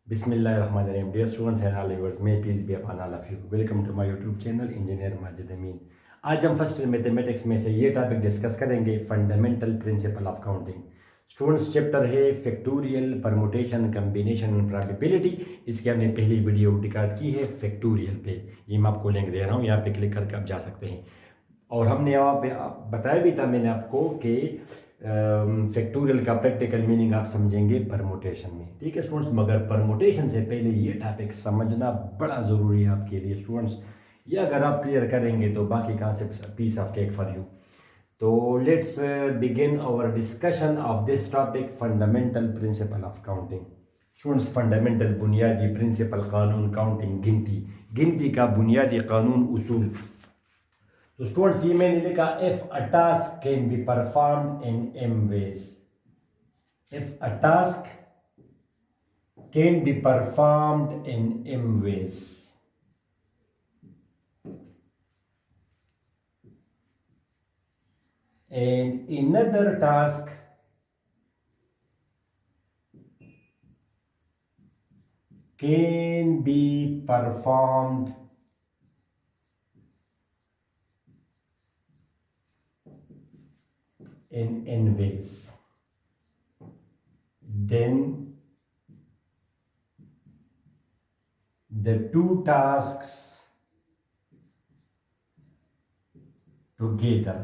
बिस्मिल्लाहिर्रहमानिर्रहीम dear students and all viewers, may peace be upon all of you. Welcome to my YouTube channel engineer Majid Amin. आज हम first mathematics में से ये topic discuss करेंगे, fundamental principle of counting. Students, chapter है factorial, permutation, combination and probability. इसकी हमने पहली वीडियो रिकॉर्ड की है फैक्टोरियल पे। ये मैं आपको लिंक दे रहा हूँ, यहाँ पे क्लिक करके आप जा सकते हैं। और हमने यहाँ पे बताया भी था मैंने आपको कि फैक्टोरियल का प्रैक्टिकल मीनिंग आप समझेंगे परमुटेशन में। ठीक है स्टूडेंट्स, मगर परमुटेशन से पहले ये टॉपिक समझना बड़ा ज़रूरी है आपके लिए स्टूडेंट्स। ये अगर आप क्लियर करेंगे तो बाकी concept piece of cake for you. तो let's begin our discussion of this topic, fundamental principle of counting. Students, fundamental बुनियादी प्रिंसिपल, कानून, काउंटिंग, गिनती, गिनती का बुनियादी कानून, उसूल। तो स्टूडेंट्स, ये मैंने लिखा, if a task can be performed in M ways. If a task can be performed in M ways, and another task can be performed in n ways, then the two tasks together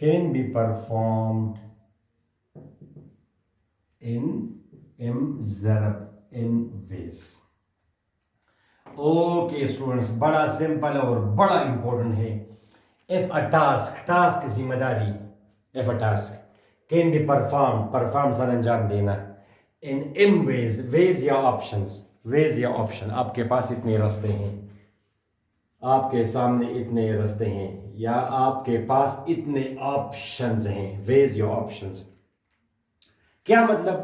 can be performed in m ज़रब n ways। Okay students, बड़ा simple और बड़ा important है। If a task, task जिम्मेदारी, if a task can be perform, perform sir अंजाम देना, इन M veg, veg या options, veg या ऑप्शन। आपके पास इतने रास्ते हैं, आपके सामने इतने रास्ते हैं, या आपके पास इतने ऑप्शंस हैं, वेज या ऑप्शंस। क्या मतलब?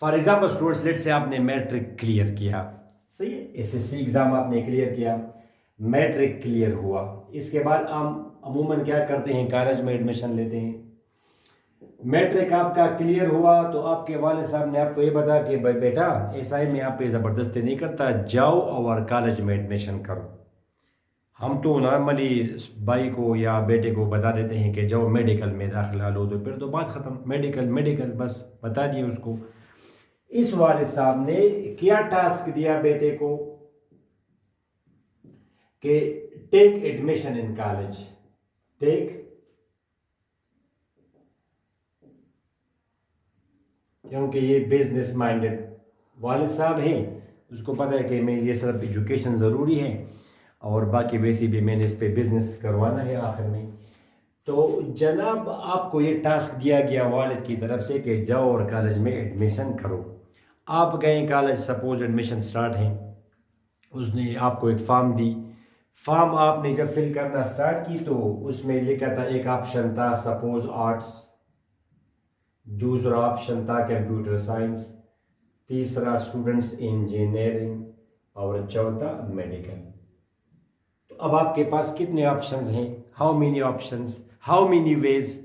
फॉर एग्जाम्पल स्टूडेंट्स, लेट से आपने मैट्रिक क्लियर किया, सही है, एसएससी एग्जाम आपने क्लियर किया, मैट्रिक क्लियर हुआ। इसके बाद हम अमूमन क्या करते हैं, कॉलेज में एडमिशन लेते हैं। मैट्रिक आपका क्लियर हुआ तो आपके वाले साहब ने आपको ये बताया कि भाई बेटा, एसआई में आप पे ज़बरदस्ती नहीं करता, जाओ और कॉलेज में एडमिशन करो। हम तो नॉर्मली भाई को या बेटे को बता देते हैं कि जाओ मेडिकल में दाखिला लो, तो फिर तो बात ख़त्म, मेडिकल मेडिकल बस बता दिए उसको। इस वाले साहब ने क्या टास्क दिया बेटे को कि take admission in college, take, क्योंकि ये बिजनेस माइंडेड वालिद साहब हैं, उसको पता है कि मैं ये सिर्फ एजुकेशन ज़रूरी है और बाकी वैसे भी मैंने इस पे बिजनेस करवाना है आखिर में। तो जनाब, आपको ये टास्क दिया गया वालिद की तरफ से कि जाओ और कॉलेज में एडमिशन करो। आप गए कॉलेज, सपोज एडमिशन स्टार्ट है, उसने आपको एक फॉर्म दी। फॉर्म आपने जब फिल करना स्टार्ट की तो उसमें लिखा था, एक ऑप्शन था सपोज आर्ट्स, दूसरा ऑप्शन था कंप्यूटर साइंस, तीसरा स्टूडेंट्स इंजीनियरिंग और चौथा मेडिकल। तो अब आपके पास कितने ऑप्शंस हैं? How many options, how many ways.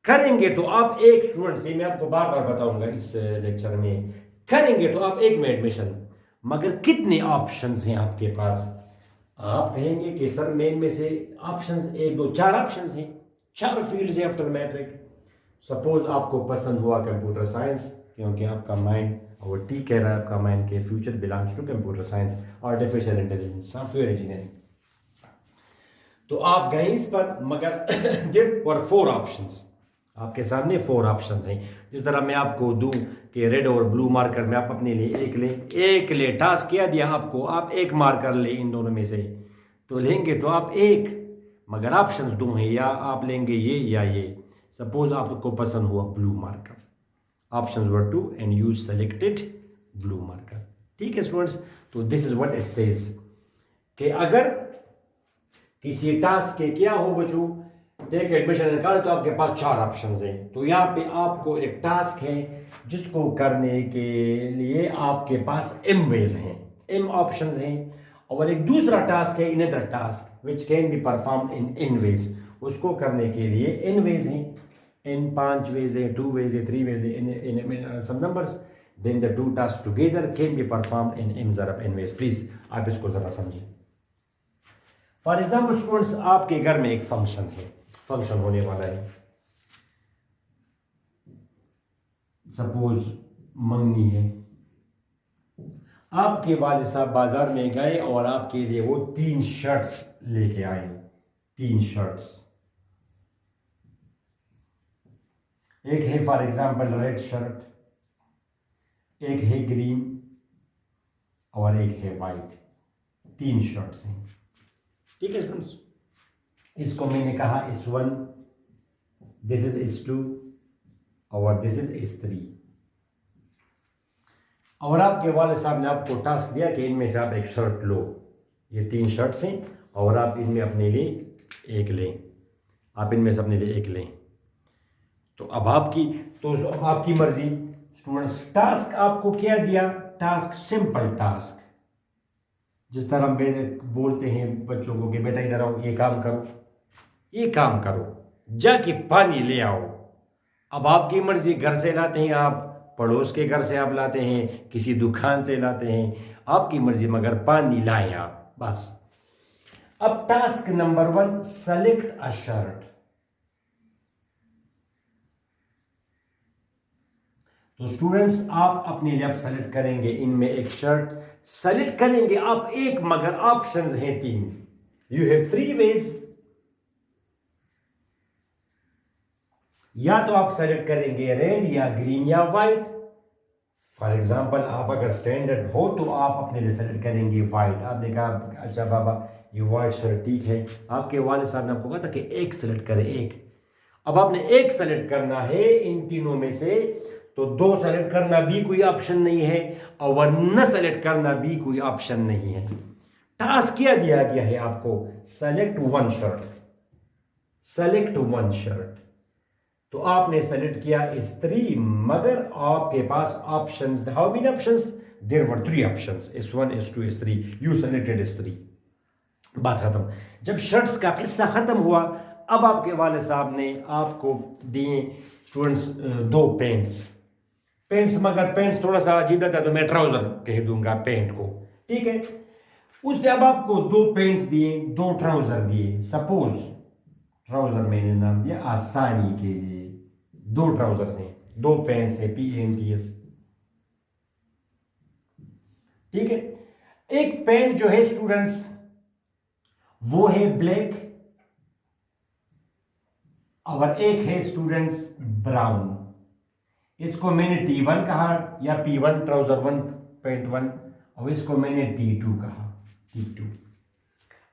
करेंगे तो आप एक स्टूडेंट से, मैं आपको बार बार बताऊंगा इस लेक्चर में, करेंगे तो आप एक में एडमिशन, मगर कितने ऑप्शंस हैं आपके पास? आप कहेंगे कि सर मेन में से ऑप्शंस एक दो चार ऑप्शंस हैं, चार फील्ड्स हैं आफ्टर मैट्रिक। सपोज आपको पसंद हुआ कंप्यूटर साइंस, क्योंकि आपका माइंड और टी कह रहा है, आपका माइंड के future belongs to computer science, artificial intelligence, software engineering. तो आप गए इस पर, मगर देयर वर फोर ऑप्शंस, आपके सामने फोर ऑप्शंस हैं। जिस तरह मैं आपको दूं कि रेड और ब्लू मार्कर में आप अपने लिए एक लें, एक ले, टास्क क्या दिया आपको, आप एक मार्कर ले इन दोनों में से, तो लेंगे तो आप एक, मगर ऑप्शंस दो हैं, या आप लेंगे ये या ये। सपोज आपको पसंद हुआ blue marker, options were two and you selected blue marker. ठीक है स्टूडेंट्स, तो this is what it says कि अगर किसी टास्क के क्या हो बच्चों, टेक एडमिशन निकाल, तो आपके पास चार ऑप्शन हैं। तो यहाँ पे आपको एक टास्क है जिसको करने के लिए आपके पास एम वेज हैं, एम ऑप्शंस हैं, और एक दूसरा टास्क है another task which can be perform in n ways, उसको करने के लिए एन वेज हैं। in 5 ways, 2 ways, 3 ways, in some numbers, then the two tasks together can be performed in m zarab n ways. Please आप इसको जरा समझिए. For example students, आपके घर में एक फंक्शन है, फंक्शन होने वाला है. सपोज मंगनी है. आपके वाले साहब बाजार में गए और आपके लिए वो 3 शर्ट्स लेके आए. 3 शर्ट्स. एक है फॉर एग्जाम्पल रेड शर्ट, एक है ग्रीन और एक है वाइट. 3 शर्ट्स हैं. ठीक है स्टूडेंट्स, इसको मैंने कहा S1, दिस इज S2 और दिस इज S3. और आपके वाले साहब ने आपको टास्क दिया कि इनमें से आप एक शर्ट लो. ये 3 शर्ट्स हैं और आप इनमें अपने लिए एक लें. आप इनमें से अपने लिए एक लें. तो अब आपकी मर्जी स्टूडेंट्स. टास्क आपको क्या दिया? Task simple task. जिस तरह हम बोलते हैं बच्चों को कि बेटा इधर आओ, ये काम करो, ये काम करो, जाके पानी ले आओ. अब आपकी मर्जी, घर से लाते हैं आप, पड़ोस के घर से आप लाते हैं, किसी दुकान से लाते हैं, आपकी मर्जी, मगर पानी लाए आप बस. अब task number 1, select a shirt. तो स्टूडेंट्स आप अपने लिए सेलेक्ट करेंगे इनमें एक शर्ट सेलेक्ट करेंगे आप एक, मगर ऑप्शंस हैं 3. You have 3 ways. या तो आप सेलेक्ट करेंगे रेड या ग्रीन या वाइट. फॉर एग्जाम्पल आप अगर स्टैंडर्ड हो तो आप अपने लिए सेलेक्ट करेंगे वाइट. आपने कहा अच्छा बाबा ये वाइट शर्ट ठीक है. आपके वाले साहब ने आपको कहा था कि एक सेलेक्ट करें, एक. अब आपने एक सेलेक्ट करना है इन तीनों में से, तो 2 सेलेक्ट करना भी कोई ऑप्शन नहीं है और न सेलेक्ट करना भी कोई ऑप्शन नहीं है. टास्क क्या दिया गया है आपको? Select 1 shirt. Select 1 shirt. तो आपने सेलेक्ट किया S3, मगर आपके पास options, how many options? There were 3 options, S1, S2, S3. You selected S3. बात खत्म. जब शर्ट्स का किस्सा खत्म हुआ, अब आपके वाले साहब ने आपको दिए स्टूडेंट्स 2 पेंट्स, मगर पेंट्स थोड़ा सा अजीब लगता है तो मैं ट्राउजर कह दूंगा पेंट को. ठीक है. उसने अब आपको 2 पेंट्स दिए, 2 ट्राउजर दिए. सपोज ट्राउजर मैंने नाम दिया आसानी के लिए. 2 ट्राउजर्स हैं, 2 पेंट्स हैं, PANTS. ठीक है. एक पेंट जो है स्टूडेंट्स वो है ब्लैक और एक है स्टूडेंट्स ब्राउन. इसको मैंने T1 कहा या P1 ट्राउजर 1 पेंट 1, और इसको मैंने T2 कहा, T2.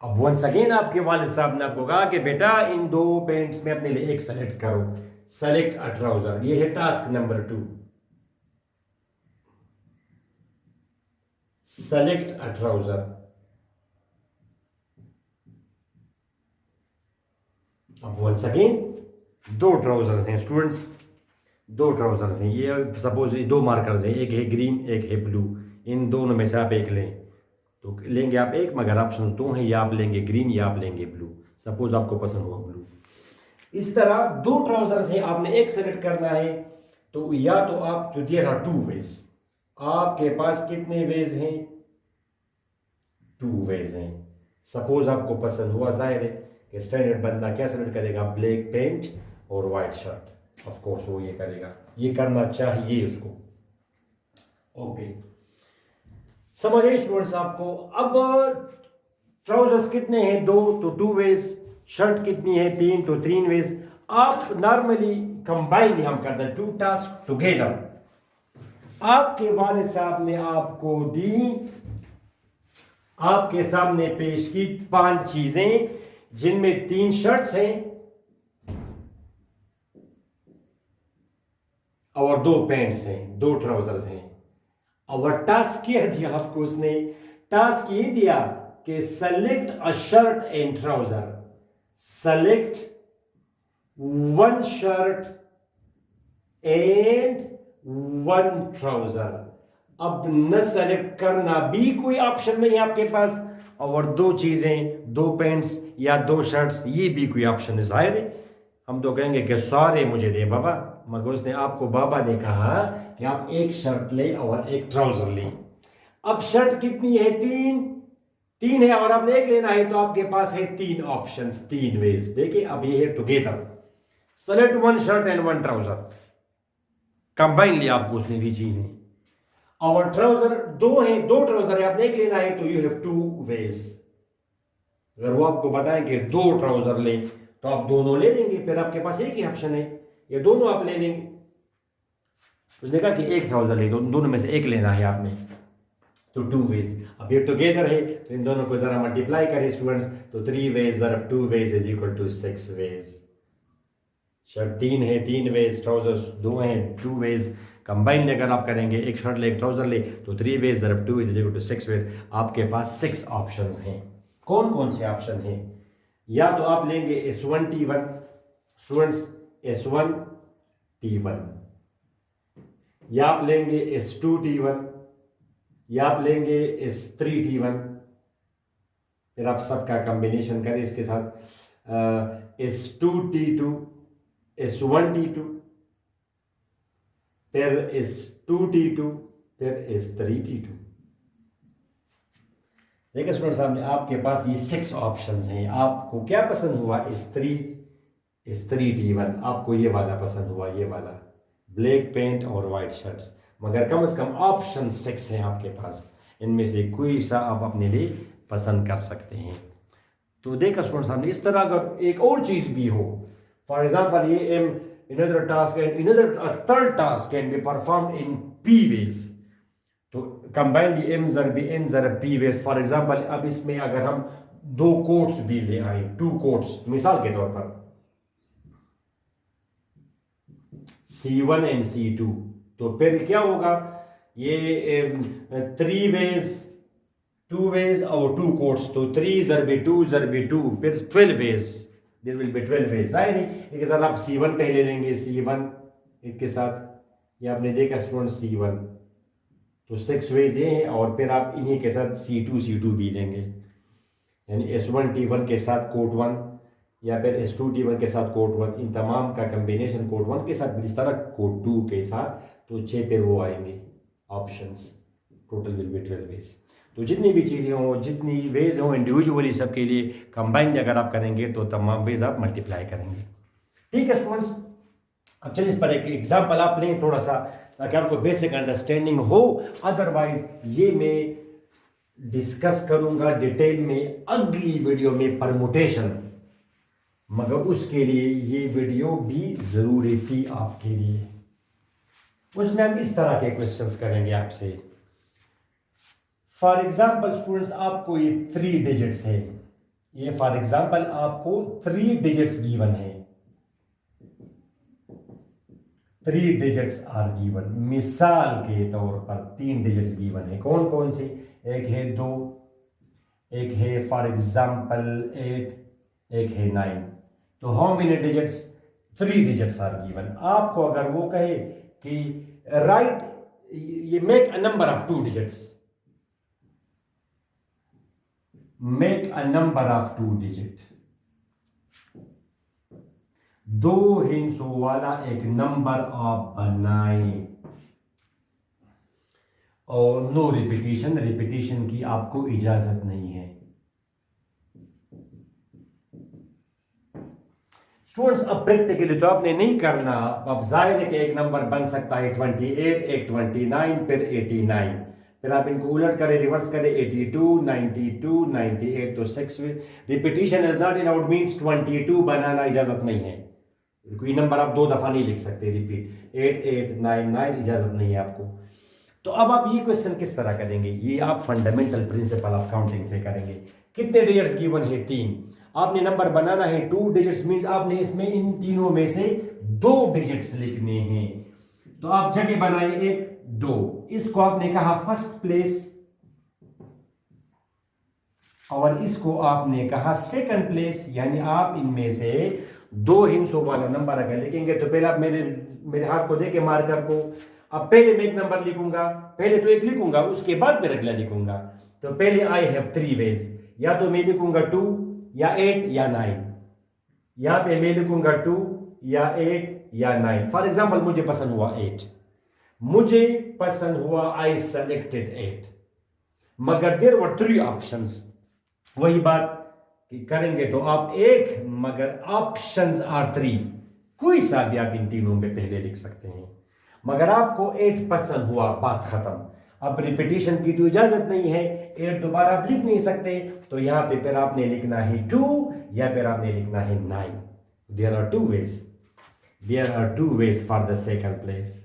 अब वंस अगेन आपके वालिद साहब ने आपको कहा कि बेटा इन 2 पेंट्स में अपने लिए एक सेलेक्ट करो. Select a trouser. ये है task number 2. Select a trouser. अब वंस अगेन 2 ट्राउजर्स हैं स्टूडेंट्स, 2 ट्राउजर्स हैं. ये सपोज 2 मार्कर्स हैं, एक है ग्रीन एक है ब्लू. इन दोनों में से आप एक लें, तो लेंगे आप एक, मगर ऑप्शंस 2 हैं, या आप लेंगे ग्रीन या आप लेंगे ब्लू. सपोज आपको पसंद हुआ ब्लू. इस तरह 2 ट्राउजर्स हैं, आपने एक सेलेक्ट करना है. तो या तो आप, तो देयर आर 2 वेज. आपके पास कितने वेज हैं? 2 वेज हैं. सपोज आपको पसंद हुआ, जाहिर है कि स्टैंडर्ड बंदा क्या सेलेक्ट करेगा? ब्लैक पेंट और वाइट शर्ट. ऑफ कोर्स वो ये करेगा, ये करना चाहिए उसको. ओके, समझ आए स्टूडेंट्स आपको? अब ट्राउजर्स कितने हैं? 2, तो 2 वेज. शर्ट कितनी है? 3, तो 3 वेज. आप नॉर्मली कंबाइनली हम करते हैं 2 टास्क टुगेदर. आपके वालिद साहब ने आपको दी, आपके सामने पेश की 5 चीजें, जिनमें 3 शर्ट्स हैं और 2 पैंट्स हैं, 2 ट्राउजर्स हैं. और टास्क क्या दिया आपको उसने? टास्क ये दिया कि select a shirt and trouser. Select 1 shirt and 1 trouser. अब न सेलेक्ट करना भी कोई ऑप्शन नहीं है आपके पास, और 2 चीजें, 2 पैंट्स या 2 शर्ट्स, ये भी कोई ऑप्शन नहीं. जाहिर है हम तो कहेंगे कि सारे मुझे दे बाबा, मगर उसने आपको बाबा ने कहा कि आप एक शर्ट ले और एक ट्राउजर ले। अब शर्ट कितनी है? तीन है और आपने एक लेना है, तो आपके पास है तीन ऑप्शंस, तीन वेज। देखिए अब ये है together, select one shirt and one trouser, combinedly आपको उसने दी चीज है। और ट्राउजर दो ट्राउजर है, आपने एक लेना है, तो यू हैव टू वेज। अगर वो आपको बताएं कि दो ट्राउजर लें, तो आप दोनों ले लेंगे, फिर आपके पास एक ही ऑप्शन है, ये दोनों आप ले लेंगे। उसने कहा कि एक ट्राउजर ले, दोनों में से एक लेना है आपने, तो टू वेज। अब ये टुगेदर है, तो इन दोनों को जरा मल्टीप्लाई करें स्टूडेंट्स, तो 3 वेज ज़रब 2 ways is equal to 6 ways. Shirt 3 है, 3 वेज, ट्राउजर्स 2 हैं, 2 वेज। कंबाइन अगर आप करेंगे, एक शर्ट ले एक ट्राउजर ले, तो 3 वेज ज़रब 2 इज इक्वल टू 6 वेज। आपके पास 6 ऑप्शंस हैं। कौन कौन से ऑप्शन हैं? या तो आप लेंगे S1T1 स्टूडेंट्स, S1T1, या आप लेंगे S2T1, या आप लेंगे S3T1। फिर आप सबका कॉम्बिनेशन करें इसके साथ, S2T2, S1T2, फिर S2T2, फिर S3T2। देखिए स्टूडेंट साहब, आपके पास ये 6 ऑप्शंस हैं। आपको क्या पसंद हुआ? S3T1, आपको ये वाला पसंद हुआ, ये वाला ब्लैक पेंट और वाइट शर्ट्स, मगर कम से कम ऑप्शन 6 हैं आपके पास, इनमें से कोई सा आप अपने लिए पसंद कर सकते हैं। तो देखा स्टूडेंट साहब, इस तरह अगर एक और चीज़ भी हो, फॉर एग्जाम्पल ये another task and a third task can be performed in P ways, तो कंबाइनली M ज़रब N ज़रब P वेज। फॉर एग्जाम्पल अब इसमें अगर हम दो कोट्स भी ले आए, 2 कोट्स मिसाल के तौर पर C1 एंड C2, तो फिर क्या होगा? ये 3 वेज, 2 वेज और 2 कोट्स, तो 3 ज़रब 2 ज़रब 2, फिर 12 ways, there will be 12 ways. जाहिर है एक के साथ आप C1 पहले लेंगे, C1 एक के साथ, ये आपने देखा स्टूडेंट C1, तो 6 वेज ये हैं, और फिर आप इन्हीं के साथ C2 भी लेंगे, यानी S1T1 के साथ कोट 1, या फिर S2T1 के साथ कोट 1, इन तमाम का कम्बिनेशन कोट 1 के साथ, इस तरह कोट 2 के साथ, तो 6 फिर वो आएंगे options, total will be 12 ways. तो जितनी भी चीज़ें हों, जितनी वेज हों इंडिविजुअली सबके लिए, कंबाइंड अगर आप करेंगे तो तमाम वेज आप मल्टीप्लाई करेंगे। ठीक है स्टूडेंट्स, अब चलिए इस पर एक एग्जाम्पल आप लें थोड़ा सा, ताकि आपको बेसिक अंडरस्टैंडिंग हो। अदरवाइज ये मैं डिस्कस करूंगा डिटेल में अगली वीडियो में, परमुटेशन, मगर उसके लिए ये वीडियो भी जरूरी थी आपके लिए। उसमें हम इस तरह के क्वेश्चंस करेंगे आपसे। फॉर एग्जाम्पल स्टूडेंट्स, आपको ये 3 डिजिट्स है, ये फॉर एग्जाम्पल आपको 3 डिजिट्स गिवन है, 3 डिजिट्स आर गिवन। मिसाल के तौर पर 3 डिजिट्स गिवन है। कौन कौन से? एक है 2, एक है फॉर एग्जाम्पल 8, एक है 9। तो how many digits? 3 digits are given. आपको अगर वो कहे कि राइट, ये make a number of 2 digits, make a number of 2 digit, 2 हिंसों वाला एक नंबर आप बनाएं, और नो रिपीटिशन, रिपीटिशन की आपको इजाजत नहीं है। स्टूडेंट्स अब प्रैक्टिकली तो आपने नहीं करना। अब जाहिर है कि एक नंबर बन सकता है 28, एक 29, फिर 89, फिर आप इनको उलट करें, रिवर्स करें, 82, 92, 98, तो 6 में repetition is not allowed, means 22 बनाना इजाजत नहीं है। कोई नंबर आप 2 दफा नहीं लिख सकते रिपीट, 8, 8, 9, 9, इजाजत नहीं है आपको। तो अब आप ये क्वेश्चन किस तरह करेंगे? ये आप फंडामेंटल प्रिंसिपल ऑफ काउंटिंग से करेंगे। कितने डिजिट्स गिवन है? 3। आपने नंबर बनाना है 2 डिजिट्स, मींस आपने इसमें इन तीनों में से 2 डिजिट्स लिखने हैं। तो आप जगह बनाए 1, 2, इसको आपने कहा फर्स्ट प्लेस, और इसको आपने कहा सेकंड प्लेस, यानी आप इनमें से 2 हिंसों वाला नंबर अगर लिखेंगे, तो पहले आप मेरे हाथ को देके मार्कर को, अब पहले मैं एक नंबर लिखूंगा, पहले तो 1 लिखूंगा, उसके बाद फिर अगला लिखूंगा। तो पहले आई हैव 3 वेज, या तो मैं लिखूंगा 2 या 8 या 9, यहां पे मैं लिखूंगा 2 या 8 या 9। फॉर एग्जाम्पल मुझे पसंद हुआ 8, मुझे पसंद हुआ, आई सेलेक्टेड 8, मगर देयर वर 3 ऑप्शंस। वही बात कि करेंगे तो आप एक, मगर ऑप्शंस आर 3, कोई सा भी आप इन तीनों में पहले लिख सकते हैं। मगर आपको 8 पसंद हुआ, बात खत्म। अब रिपीटिशन की तो इजाजत नहीं है, 8 दोबारा आप लिख नहीं सकते, तो यहां पे फिर आपने लिखना है 2 या फिर आपने लिखना है 9। There are 2 ways, there are 2 ways for the second place.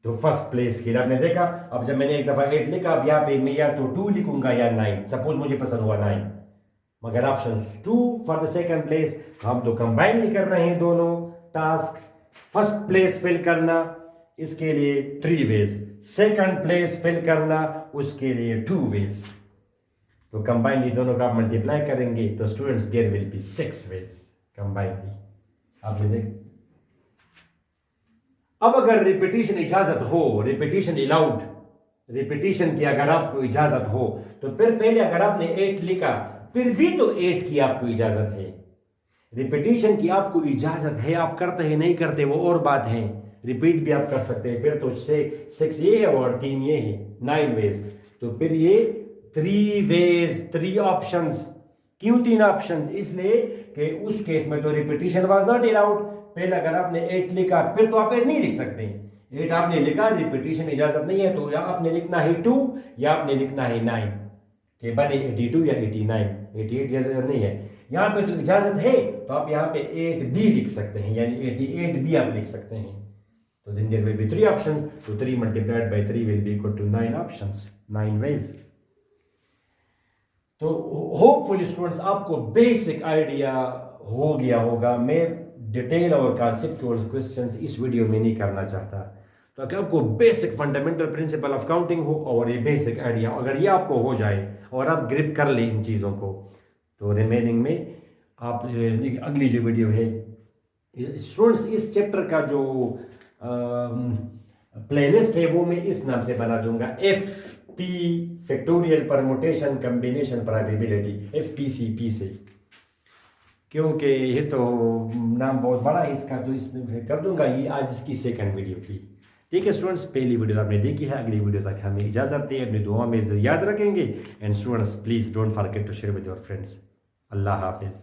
तो फर्स्ट प्लेस के लिए आपने देखा, अब जब मैंने एक दफा 8 लिखा, अब यहां पे मैं या तो 2 लिखूंगा या 9। सपोज मुझे पसंद हुआ 9, मगर option 2 for the second place. हम तो कंबाइन ही कर रहे हैं दोनों टास्क। फर्स्ट प्लेस फिल करना, इसके लिए 3 वेज, सेकंड प्लेस फिल करना, उसके लिए 2 वेज। तो कंबाइनली दोनों का आप मल्टीप्लाई करेंगे तो students there will be 6 ways combinedly. आपने देख, अब अगर रिपीटिशन इजाजत हो, रिपीटिशन अलाउड, रिपीटिशन की अगर आपको इजाजत हो, तो फिर पहले अगर आपने 8 लिखा, फिर भी तो 8 की आपको इजाजत है। रिपीटिशन की आपको इजाजत है, आप करते हैं नहीं करते वो और बात है। रिपीट भी आप कर सकते हैं, फिर तो 6 ये है और 3 ये है, 9 वेज। तो फिर ये 3 वेज, 3 ऑप्शंस। क्यों 3 ऑप्शंस? इसलिए कि उस केस में तो रिपीटिशन वाज नॉट अलाउड। पहले अगर आपने 8 लिखा, फिर तो आप 8 नहीं लिख सकते। 8 आपने लिखा, रिपीटिशन इजाजत नहीं है, तो या आपने लिखना है 2 या आपने लिखना है 9, कि बने 82 या 89। 88 जैसे नहीं है, यहाँ पे तो इजाजत है, तो आप यहाँ पे 8 भी लिख सकते हैं, यानी 88 भी आप लिख सकते हैं। तो then there will be 3 options, so 3 multiplied by 3 will be equal to 9 options, 9 ways। तो होपफुली स्टूडेंट्स आपको बेसिक आइडिया हो गया होगा। मैं डिटेल और कॉन्सेप्चुअल क्वेश्चंस इस वीडियो में नहीं करना चाहता, तो कि आपको basic fundamental principle of counting हो और ये बेसिक आइडिया, अगर ये आपको हो जाए और आप ग्रिप कर लें इन चीज़ों को, तो रिमेनिंग में आप अगली जो वीडियो है स्टूडेंट्स, इस चैप्टर का जो प्लेलिस्ट है वो मैं इस नाम से बना दूंगा, FP factorial permutation combination probability, FPCP से, क्योंकि ये तो नाम बहुत बड़ा है इसका, तो इसमें कर दूंगा। ये आज इसकी सेकंड वीडियो थी। ठीक है स्टूडेंट्स, पहली वीडियो आपने देखी है, अगली वीडियो तक हमें इजाजत दी, अपनी दुआ में याद रखेंगे। And students please don't forget to share with your friends. अल्लाह हाफिज।